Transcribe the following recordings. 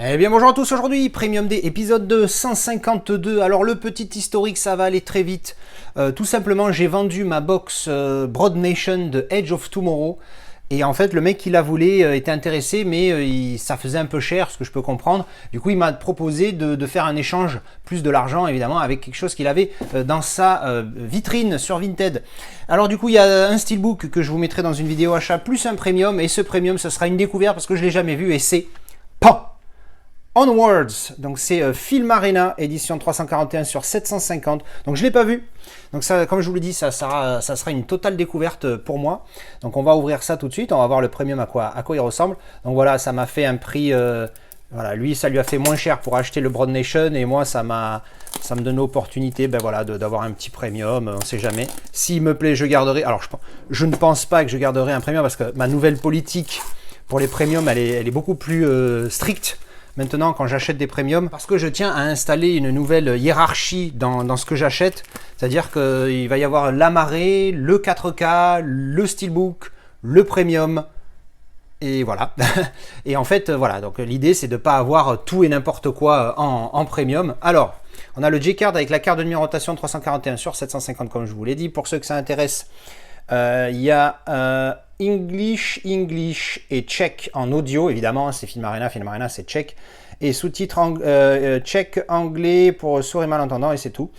Eh bien bonjour à tous, aujourd'hui Premium Day épisode 252. Alors le petit historique, ça va aller très vite. Tout simplement j'ai vendu ma box Broad Nation de Edge of Tomorrow. Et en fait le mec qui la voulait était intéressé, mais ça faisait un peu cher, ce que je peux comprendre. Du coup il m'a proposé de faire un échange, plus de l'argent évidemment, avec quelque chose qu'il avait dans sa vitrine sur Vinted. Alors du coup il y a un steelbook que je vous mettrai dans une vidéo achat, plus un premium. Et ce premium ce sera une découverte parce que je ne l'ai jamais vu et c'est PAN Onwards, donc c'est Film Arena, édition 341 sur 750, donc je ne l'ai pas vu, donc ça, comme je vous l'ai dit, ça sera une totale découverte pour moi, donc on va ouvrir ça tout de suite, on va voir le premium à quoi il ressemble, donc voilà, ça m'a fait un prix, voilà, lui ça lui a fait moins cher pour acheter le Broad Nation, et moi ça me donne l'opportunité ben voilà, d'avoir un petit premium, on ne sait jamais, s'il me plaît je garderai, alors je ne pense pas que je garderai un premium, parce que ma nouvelle politique pour les premiums, elle est beaucoup plus stricte, maintenant quand j'achète des premiums, parce que je tiens à installer une nouvelle hiérarchie dans ce que j'achète, c'est-à-dire qu'il va y avoir l'amarré, le 4K, le steelbook, le premium, et voilà. Et en fait, voilà, donc l'idée c'est de ne pas avoir tout et n'importe quoi en premium. Alors, on a le J-Card avec la carte de numérotation 341 sur 750 comme je vous l'ai dit. Pour ceux que ça intéresse, il y a English et tchèque en audio, évidemment, c'est Film Arena c'est tchèque, et sous-titres tchèque, anglais pour sourds et malentendants, et c'est tout.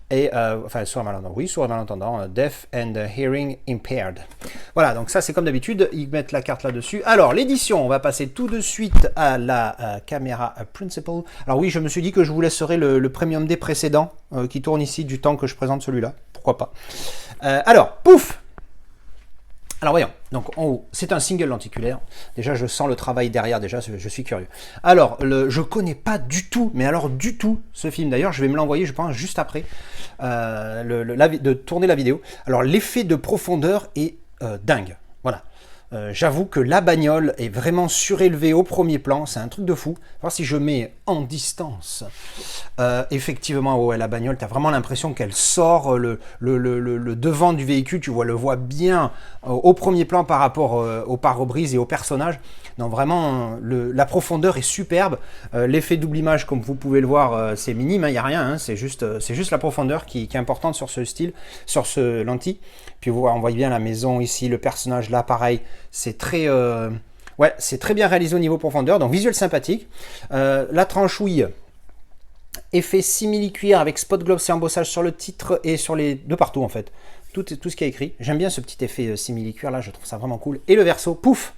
Et enfin, sourds et malentendants, oui, sourds et malentendants, deaf and hearing impaired. Voilà, donc ça c'est comme d'habitude, ils mettent la carte là-dessus. Alors, l'édition, on va passer tout de suite à la caméra principal. Alors oui, je me suis dit que je vous laisserai le Premium Day précédent qui tourne ici du temps que je présente celui-là, pourquoi pas. Alors, pouf! Alors voyons, donc en haut, c'est un single lenticulaire. Déjà, je sens le travail derrière, déjà, je suis curieux. Alors, je connais pas du tout, mais alors du tout, ce film. D'ailleurs, je vais me l'envoyer, je pense, juste après de tourner la vidéo. Alors, l'effet de profondeur est dingue. Voilà. J'avoue que la bagnole est vraiment surélevée au premier plan, c'est un truc de fou. Voir si je mets en distance, effectivement, ouais, la bagnole, tu as vraiment l'impression qu'elle sort le devant du véhicule, tu vois bien au premier plan par rapport au pare-brise et au personnage. Non, vraiment, la profondeur est superbe. L'effet double image, comme vous pouvez le voir, c'est minime, il n'y a rien, hein, c'est juste la profondeur qui est importante sur ce style, sur ce lentille. Puis on voit bien la maison ici, le personnage là, pareil, c'est très, ouais, c'est très bien réalisé au niveau profondeur, donc visuel sympathique. La tranchouille, effet simili-cuir avec spot gloss et embossage sur le titre et sur les de partout en fait. Tout ce qui est écrit. J'aime bien ce petit effet simili-cuir là, je trouve ça vraiment cool. Et le verso, pouf!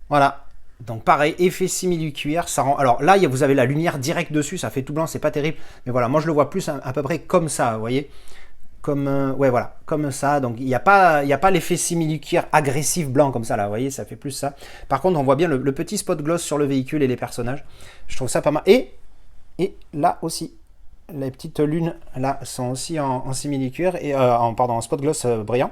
Voilà. Donc pareil, effet simili-cuir, ça rend... Alors là, vous avez la lumière directe dessus, ça fait tout blanc, c'est pas terrible. Mais voilà, moi je le vois plus à peu près comme ça, vous voyez? Comme, ouais, voilà, comme ça. Donc il n'y a pas l'effet simili-cuir agressif blanc comme ça là, vous voyez, ça fait plus ça. Par contre, on voit bien le petit spot gloss sur le véhicule et les personnages. Je trouve ça pas mal. Et là aussi, les petites lunes là sont aussi en simili-cuir et en spot gloss brillant.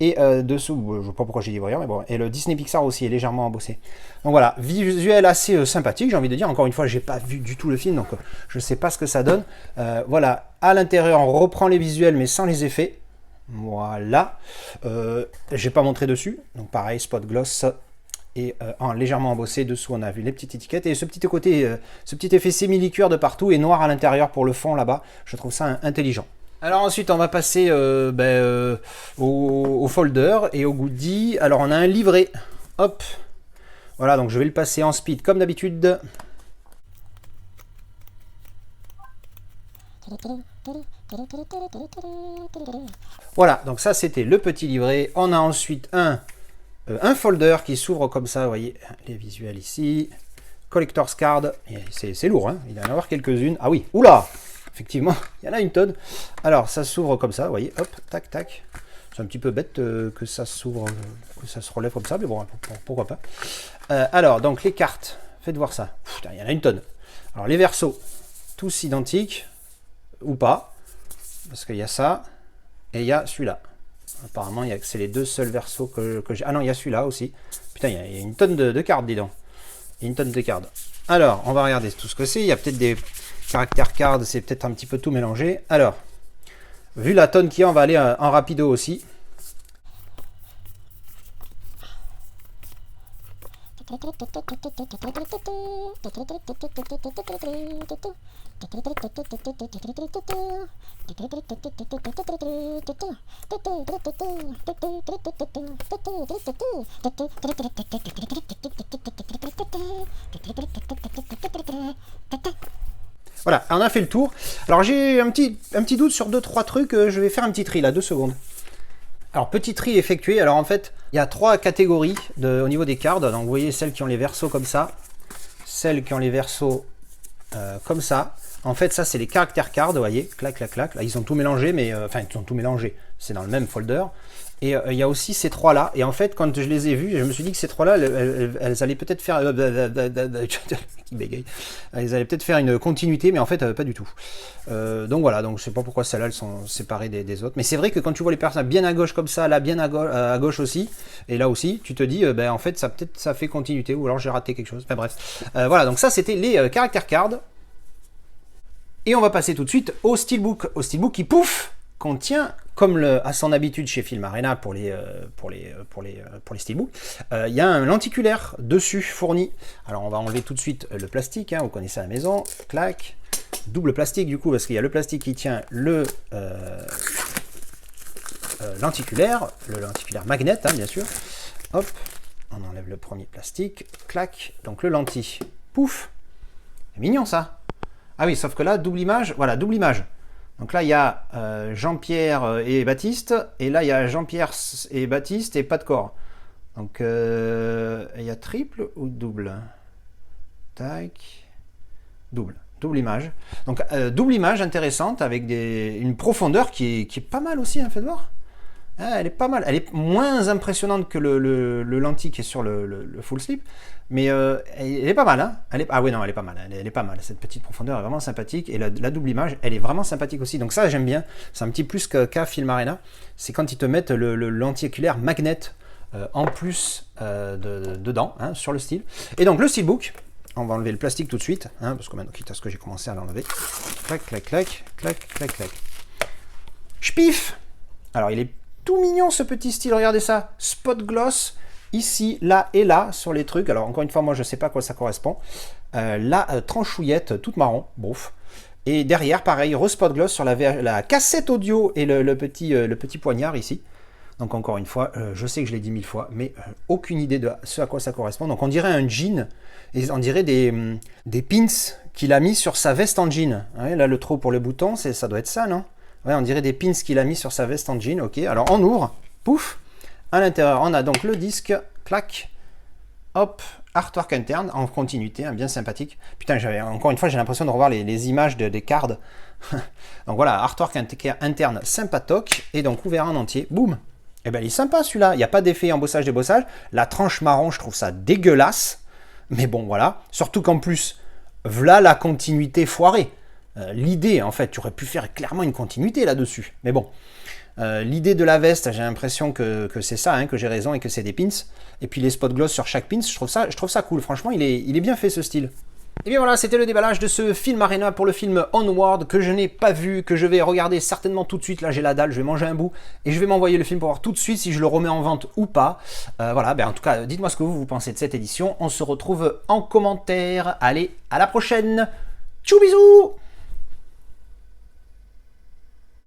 Et dessous, je ne sais pas pourquoi j'ai dit brillant, mais bon. Et le Disney Pixar aussi est légèrement embossé. Donc voilà, visuel assez sympathique, j'ai envie de dire. Encore une fois, j'ai pas vu du tout le film, donc je ne sais pas ce que ça donne. Voilà, à l'intérieur, on reprend les visuels, mais sans les effets. Voilà. J'ai pas montré dessus. Donc pareil, spot gloss et légèrement embossé. Dessous, on a vu les petites étiquettes. Et ce petit côté, ce petit effet simili-cuir de partout et noir à l'intérieur pour le fond là-bas. Je trouve ça intelligent. Alors ensuite, on va passer au folder et au goodie. Alors, on a un livret. Hop. Voilà, donc je vais le passer en speed comme d'habitude. Voilà, donc ça, c'était le petit livret. On a ensuite un folder qui s'ouvre comme ça. Vous voyez, les visuels ici. Collector's Card. C'est lourd, hein. Il va y en avoir quelques-unes. Ah oui, oula! Effectivement, il y en a une tonne. Alors, ça s'ouvre comme ça, vous voyez, hop, tac, tac. C'est un petit peu bête que ça s'ouvre, que ça se relève comme ça, mais bon, pourquoi pas. Alors, donc, les cartes, faites voir ça. Putain, il y en a une tonne. Alors, les versos, tous identiques, ou pas, parce qu'il y a ça, et il y a celui-là. Apparemment, c'est les deux seuls versos que j'ai. Ah non, il y a celui-là aussi. Putain, il y a une tonne de cartes, dis donc. Il y a une tonne de cartes. Alors, on va regarder tout ce que c'est. Il y a peut-être des... Caractère card, c'est peut-être un petit peu tout mélangé. Alors, vu la tonne qu'il y a, on va aller en rapido aussi. Voilà, on a fait le tour. Alors j'ai un petit doute sur 2-3 trucs, je vais faire un petit tri là, 2 secondes. Alors petit tri effectué, alors en fait il y a 3 catégories au niveau des cartes. Donc vous voyez celles qui ont les versos comme ça, celles qui ont les versos comme ça. En fait ça c'est les caractères cards, vous voyez, clac clac clac. Là ils ont tout mélangé, mais enfin ils ont tout mélangé, c'est dans le même folder. Et il y a aussi ces 3 là, et en fait quand je les ai vus, je me suis dit que ces 3 là, elles allaient peut-être faire... Elles allaient peut-être faire une continuité, mais en fait pas du tout. Donc voilà, donc je sais pas pourquoi celles-là elles sont séparées des autres. Mais c'est vrai que quand tu vois les personnes bien à gauche comme ça, là bien à gauche aussi, et là aussi, tu te dis, en fait ça peut-être ça fait continuité, ou alors j'ai raté quelque chose. Enfin bref. Voilà, donc ça c'était les caractères cards. Et on va passer tout de suite au steelbook. Au steelbook qui, pouf, contient, comme à son habitude chez Film Arena pour les steelbooks, il y a un lenticulaire dessus fourni. Alors on va enlever tout de suite le plastique, hein, vous connaissez à la maison, clac, double plastique du coup, parce qu'il y a le plastique qui tient le lenticulaire magnet, hein, bien sûr. Hop, on enlève le premier plastique, clac, donc le lentille, pouf, c'est mignon ça. Ah oui, sauf que là, double image, voilà, double image. Donc là, il y a Jean-Pierre et Baptiste, et là, il y a Jean-Pierre et Baptiste et pas de corps. Donc, il y a triple ou double? Tac. Double image. Donc, double image intéressante avec une profondeur qui est pas mal aussi, hein, faites voir. Ah, elle est pas mal. Elle est moins impressionnante que le lentille qui est sur le full slip, mais elle est pas mal. Hein, ah oui, non, elle est pas mal. Elle est pas mal. Cette petite profondeur est vraiment sympathique. Et la double image, elle est vraiment sympathique aussi. Donc ça, j'aime bien. C'est un petit plus qu'à Film Arena. C'est quand ils te mettent le lenticulaire magnet en plus dedans, hein, sur le style. Et donc le steelbook, on va enlever le plastique tout de suite, hein, parce que maintenant, quitte à ce que j'ai commencé à l'enlever. Clac, clac, clac, clac, clac, clac. J'pif. Alors, il est tout mignon ce petit style, regardez ça, spot gloss, ici, là et là, sur les trucs. Alors encore une fois, moi je sais pas à quoi ça correspond. La tranchouillette, toute marron, bouf. Et derrière, pareil, spot gloss sur la cassette audio et le petit poignard ici. Donc encore une fois, je sais que je l'ai dit 1000 fois, mais aucune idée de ce à quoi ça correspond. Donc on dirait un jean, et on dirait des pins qu'il a mis sur sa veste en jean. Ouais, là le trou pour le bouton, ça doit être ça, non? Ouais, on dirait des pins qu'il a mis sur sa veste en jean. Ok, alors on ouvre, pouf. À l'intérieur, on a donc le disque, clac, hop, artwork interne en continuité, hein, bien sympathique. Putain, encore une fois, j'ai l'impression de revoir les images des cards. Donc voilà, artwork interne sympatoc, et donc ouvert en entier, boum. Et ben il est sympa celui-là, il n'y a pas d'effet embossage, débossage. La tranche marron, je trouve ça dégueulasse. Mais bon, voilà. Surtout qu'en plus, voilà la continuité foirée. L'idée, en fait, tu aurais pu faire clairement une continuité là-dessus. Mais bon, l'idée de la veste, j'ai l'impression que c'est ça, hein, que j'ai raison et que c'est des pins. Et puis les spot gloss sur chaque pins, je trouve ça cool. Franchement, il est bien fait ce style. Et bien voilà, c'était le déballage de ce Film Arena pour le film Onward que je n'ai pas vu, que je vais regarder certainement tout de suite. Là, j'ai la dalle, je vais manger un bout et je vais m'envoyer le film pour voir tout de suite si je le remets en vente ou pas. Voilà, en tout cas, dites-moi ce que vous pensez de cette édition. On se retrouve en commentaire. Allez, à la prochaine. Tchou bisous.